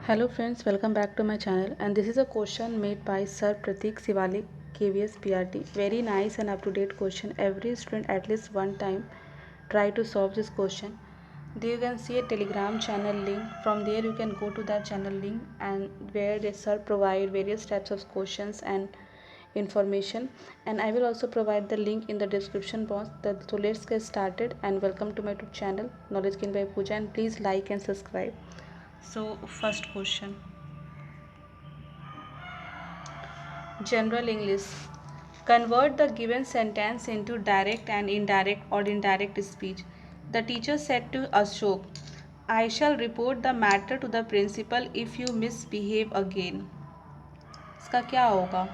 Hello friends, welcome back to my channel, and this is a question made by Sir Pratik Sivalik, KVS PRT. Very nice and up-to-date question. Every student at least one time try to solve this question. There you can see a Telegram channel link. From there you can go to that channel link and where the sir provide various types of questions and information, and I will also provide the link in the description box. So let's get started, and welcome to my YouTube channel Knowledge Gain by Pooja, and please like and subscribe. So first question, general English. Convert the given sentence into direct and indirect or indirect speech. The teacher said to Ashok, I shall report the matter to the principal if you misbehave again. इसका क्या होगा?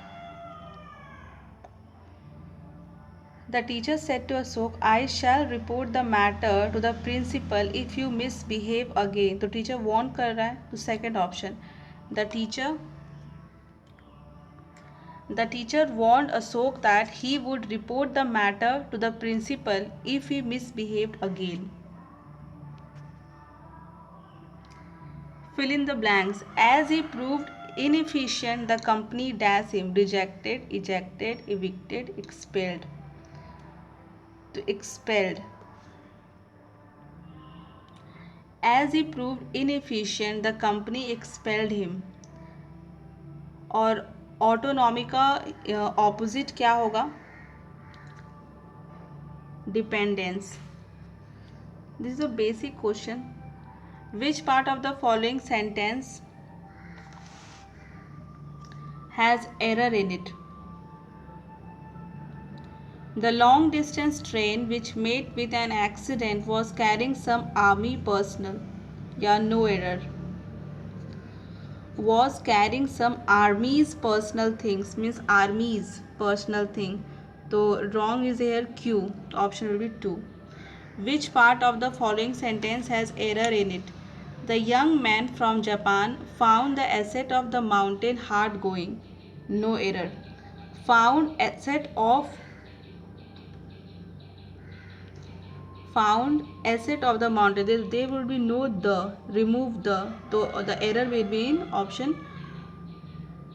The teacher said to Ashok, I shall report the matter to the principal if you misbehave again. तो teacher warn कर रहा है, तो second option. The teacher warned Ashok that he would report the matter to the principal if he misbehaved again. Fill in the blanks. As he proved inefficient, the company dashed him. Rejected, ejected, evicted, expelled. To expelled. As he proved inefficient, the company expelled him. और autonomy का opposite क्या होगा? Dependence. This is a basic question. Which part of the following sentence has error in it? The long distance train which met with an accident was carrying some army personnel. Yeah, no error. Was carrying some army's personal things, means army's personal thing. So wrong is here Q. Option will be 2. Which part of the following sentence has error in it? The young man from Japan found the ascent of the mountain hard going. No error. Found ascent of the mountain. There will be no the. Remove the. So the error will be in option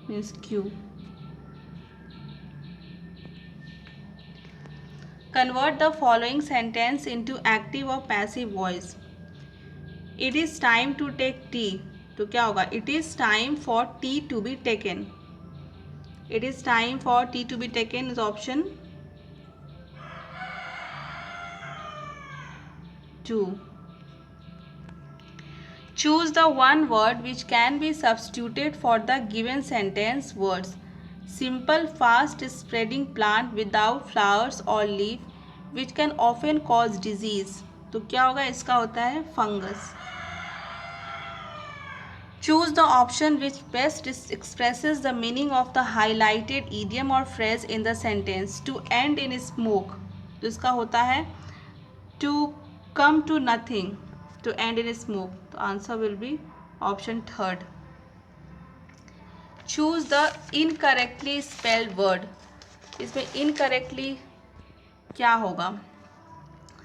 means Q. Convert the following sentence into active or passive voice. It is time to take tea. तो क्या होगा? It is time for tea to be taken. It is time for tea to be taken is option 2. Choose the one word which can be substituted for the given sentence words. Simple, fast spreading plant without flowers or leaf which can often cause disease. तो क्या होगा? इसका होता है fungus. Choose the option which best expresses the meaning of the highlighted idiom or phrase in the sentence. To end in smoke. तो इसका होता है to come to nothing. To end in smoke. The answer will be option 3rd. Choose the incorrectly spelled word. इसमें incorrectly क्या होगा?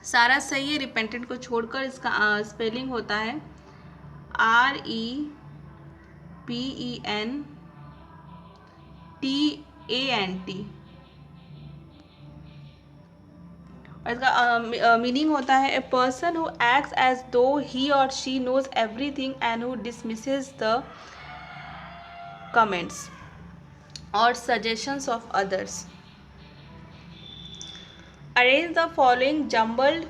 सारा सही है, रिपेंटेंट को छोड़कर इसका स्पेलिंग होता है REPENTANT. और इसका मीनिंग होता है a person who acts as though he और she knows everything and who dismisses the comments और suggestions of others. Arrange the following jumbled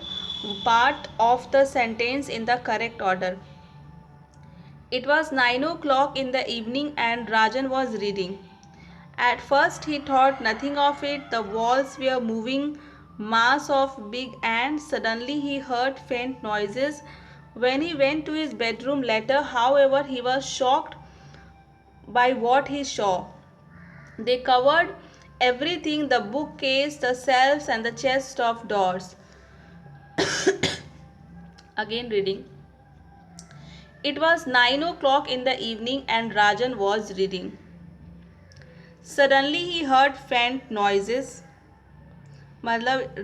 part of the sentence in the correct order. It was 9 o'clock in the evening and Rajan was reading. At first he thought nothing of it. The walls were moving mass of big ants. Suddenly he heard faint noises. When he went to his bedroom later, however, he was shocked by what he saw. They covered everything, the bookcase, the shelves and the chest of drawers. Again reading. It was 9 o'clock in the evening and Rajan was reading. Suddenly he heard faint noises. मतलब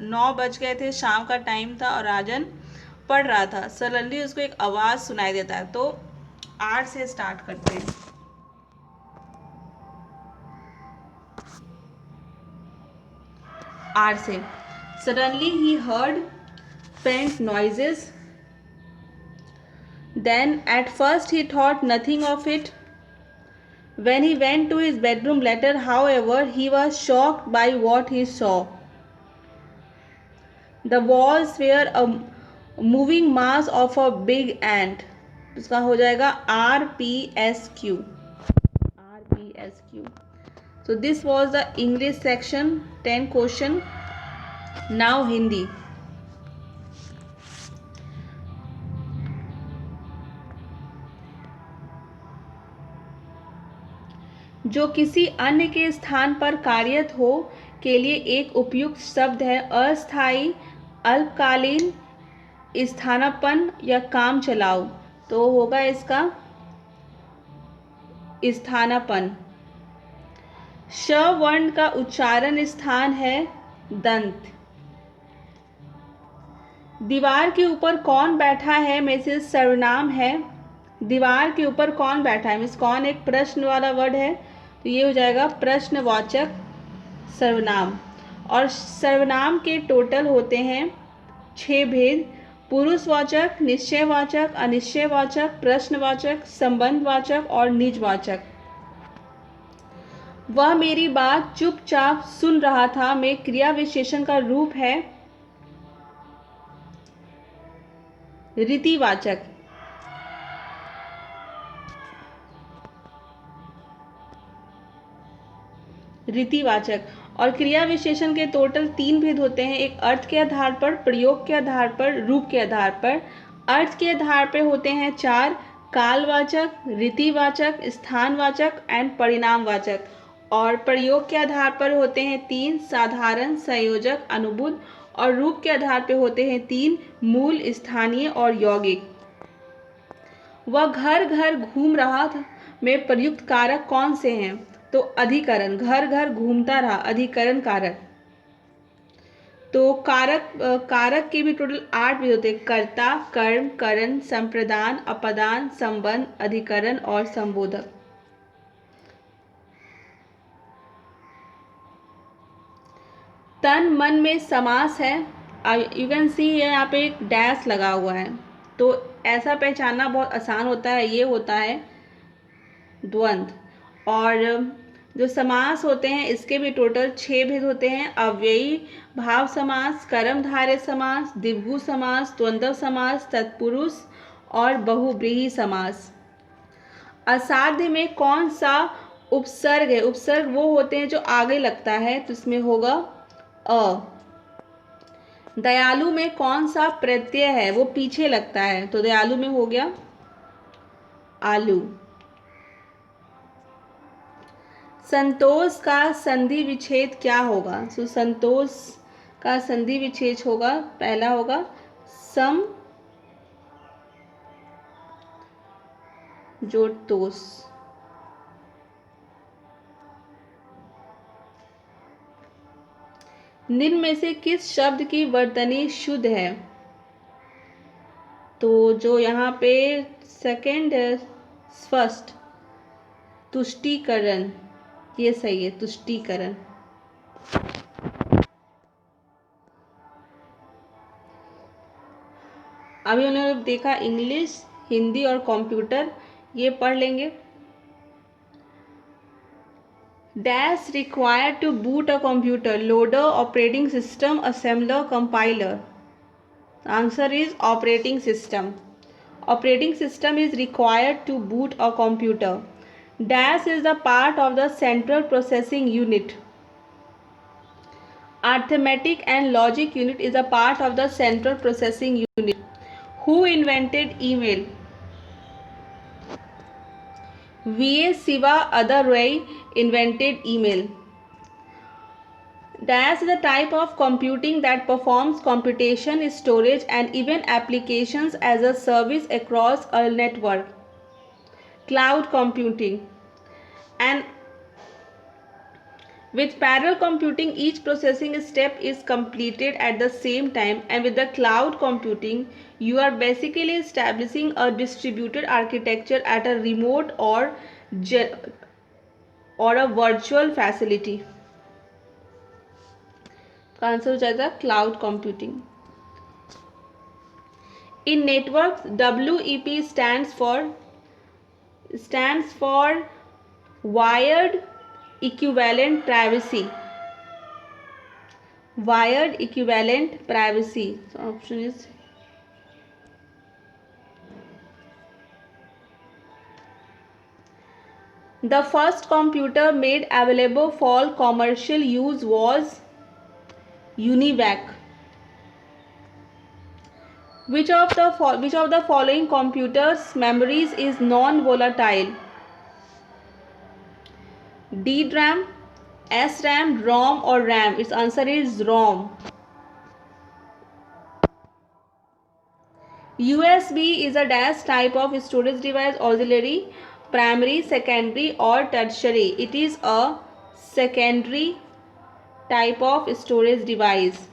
9 बज गए थे, शाम का time था और राजन पढ़ रहा था. सडनली उसको एक आवाज़ सुनाई देता है. तो आर से स्टार्ट करते हैं। आर से suddenly he heard faint noises. Then at first he thought nothing of it. When he went to his bedroom later, however, he was shocked by what he saw. The walls were a moving mass of a big ant. इसका हो जाएगा RPSQ. RPSQ. So this was the English section, 10 question. Now Hindi. जो किसी अन्य के स्थान पर कार्यरत हो के लिए एक उपयुक्त शब्द है अस्थायी, अल्पकालीन, स्थानापन्न या काम चलाऊ। तो होगा इसका स्थानापन्न। श वर्ण का उच्चारण स्थान है दंत। दीवार के ऊपर कौन बैठा है में से सर्वनाम है। दीवार के ऊपर कौन बैठा है, मीन्स कौन एक प्रश्न वाला वर्ड है, तो ये हो जाएगा प्रश्नवाचक सर्वनाम। और सर्वनाम के टोटल होते हैं 6 भेद: पुरुषवाचक, निश्चयवाचक, अनिश्चयवाचक, प्रश्नवाचक, संबंधवाचक और निजवाचक। वह मेरी बात चुपचाप सुन रहा था में क्रिया विशेषण का रूप है रीतिवाचक। रीतिवाचक। और क्रिया विशेषण के टोटल 3 भेद होते हैं, एक अर्थ के आधार पर, प्रयोग के आधार पर, रूप के आधार पर। अर्थ के आधार पर होते हैं 4: कालवाचक, रीतिवाचक, स्थानवाचक एंड परिणामवाचक। और प्रयोग के आधार पर होते हैं 3: साधारण, संयोजक, अनुबंध। और रूप के आधार पर होते हैं 3: मूल, स्थानीय और यौगिक। वह घर घर घूम रहा था में प्रयुक्त कारक कौन से हैं, तो अधिकरण। घर घर घूमता रहा, अधिकरण कारक। तो कारक के भी टोटल 8 भेद होते हैं: कर्ता, कर्म, करण, संप्रदान, अपदान, संबंध, अधिकरण और संबोधक। तन मन में समास है। यू कैन सी यहाँ पे एक डैश लगा हुआ है, तो ऐसा पहचानना बहुत आसान होता है। ये होता है द्वंद्व। और जो समास होते हैं इसके भी टोटल 6 भेद होते हैं: अव्ययी भाव समास, कर्मधारय समास, द्विगु समास, द्वंद्व समास, तत्पुरुष और बहुव्रीहि समास। असाध्य में कौन सा उपसर्ग है? उपसर्ग वो होते हैं जो आगे लगता है, तो इसमें होगा अ। दयालु में कौन सा प्रत्यय है? वो पीछे लगता है, तो दयालु में हो गया आलू। संतोष का संधि विच्छेद क्या होगा? सो संतोष का संधि विच्छेद होगा, पहला होगा सम जोड़ तोष। निम्न में से किस शब्द की वर्तनी शुद्ध है? तो जो यहाँ पे सेकंड है, फर्स्ट, तुष्टीकरण, ये सही है, तुष्टीकरण। अभी उन्होंने देखा इंग्लिश, हिंदी और कंप्यूटर, ये पढ़ लेंगे। Dash required to boot a computer, loader, operating system, assembler, compiler. Answer is operating system. Operating system is required to boot a computer. Dash is the part of the central processing unit. Arithmetic and logic unit is a part of the central processing unit. Who invented email? V.A. Siva Ada Ray invented email. Dash is a type of computing that performs computation, storage and even applications as a service across a network. Cloud computing. An With parallel computing, each processing step is completed at the same time, and with the cloud computing, you are basically establishing a distributed architecture at a remote or a virtual facility. The answer is the cloud computing. In networks, WEP stands for wired equivalent privacy. Wired equivalent privacy. So option is the first computer made available for commercial use was UNIVAC. Which of the following computers' memories is non-volatile? DRAM, SRAM, ROM or RAM? Its answer is ROM. USB is a dash type of storage device, auxiliary, primary, secondary or tertiary. It is a secondary type of storage device.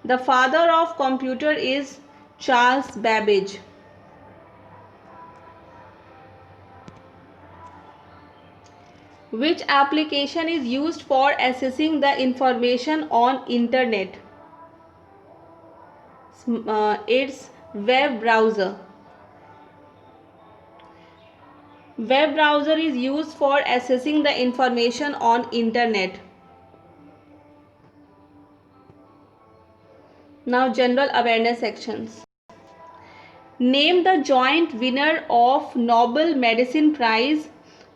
The father of computer is Charles Babbage. Which application is used for accessing the information on internet? It's web browser. Web browser is used for accessing the information on internet. Now general awareness sections. Name the joint winner of Nobel Medicine Prize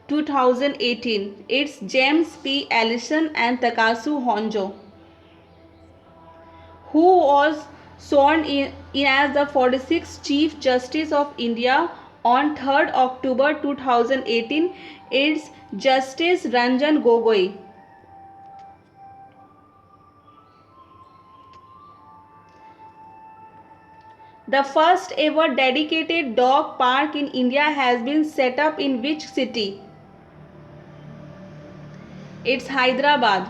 2018. It's James P. Allison and Takasu Honjo. Who was sworn in as the 46th Chief Justice of India on 3rd October 2018? It's Justice Ranjan Gogoi. The first ever dedicated dog park in India has been set up in which city? It's Hyderabad.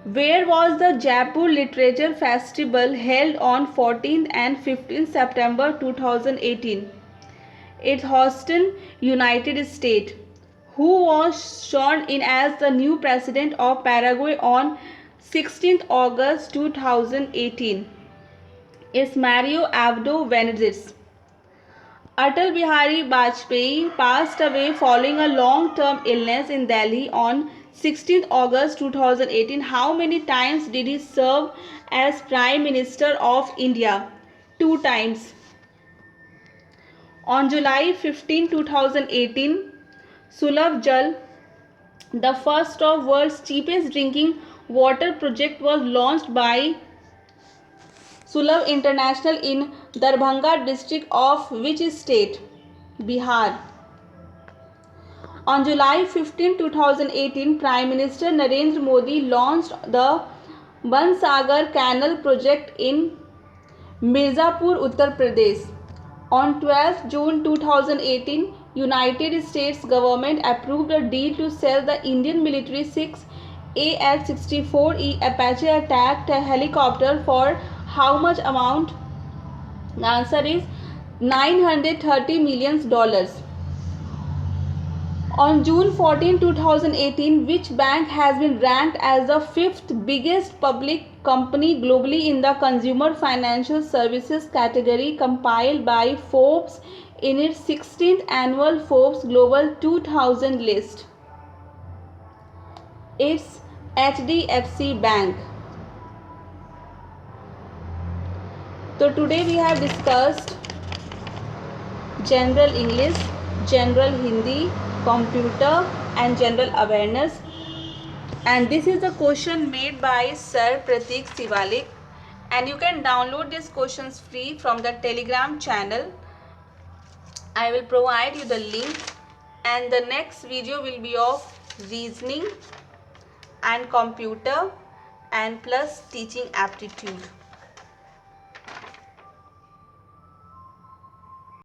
Where was the Jaipur Literature Festival held on 14th and 15th September 2018? It's Houston, United States. Who was sworn in as the new president of Paraguay on 16th August 2018? It's Mario Abdo Benedictis. Atal Bihari Vajpayee passed away following a long-term illness in Delhi on 16th August 2018. How many times did he serve as Prime Minister of India? 2 times. On July 15, 2018, Sulabh Jal, the first of world's cheapest drinking water project, was launched by Sulabh International in Darbhanga district of which state? Bihar. On July 15, 2018, Prime Minister Narendra Modi launched the Bansagar Canal project in Mirzapur, Uttar Pradesh. On 12 June 2018, United States government approved a deal to sell the Indian military 6 AH-64E Apache attack helicopter for how much amount? The answer is $930 million. On June 14, 2018, which bank has been ranked as the 5th biggest public company globally in the consumer financial services category compiled by Forbes in its 16th annual Forbes Global 2000 list? It's HDFC Bank. So today we have discussed general English, general Hindi, computer and general awareness, and this is the question made by Sir Pratik Sivalik, and you can download these questions free from the Telegram channel. I will provide you the link, and the next video will be of reasoning and computer and plus teaching aptitude.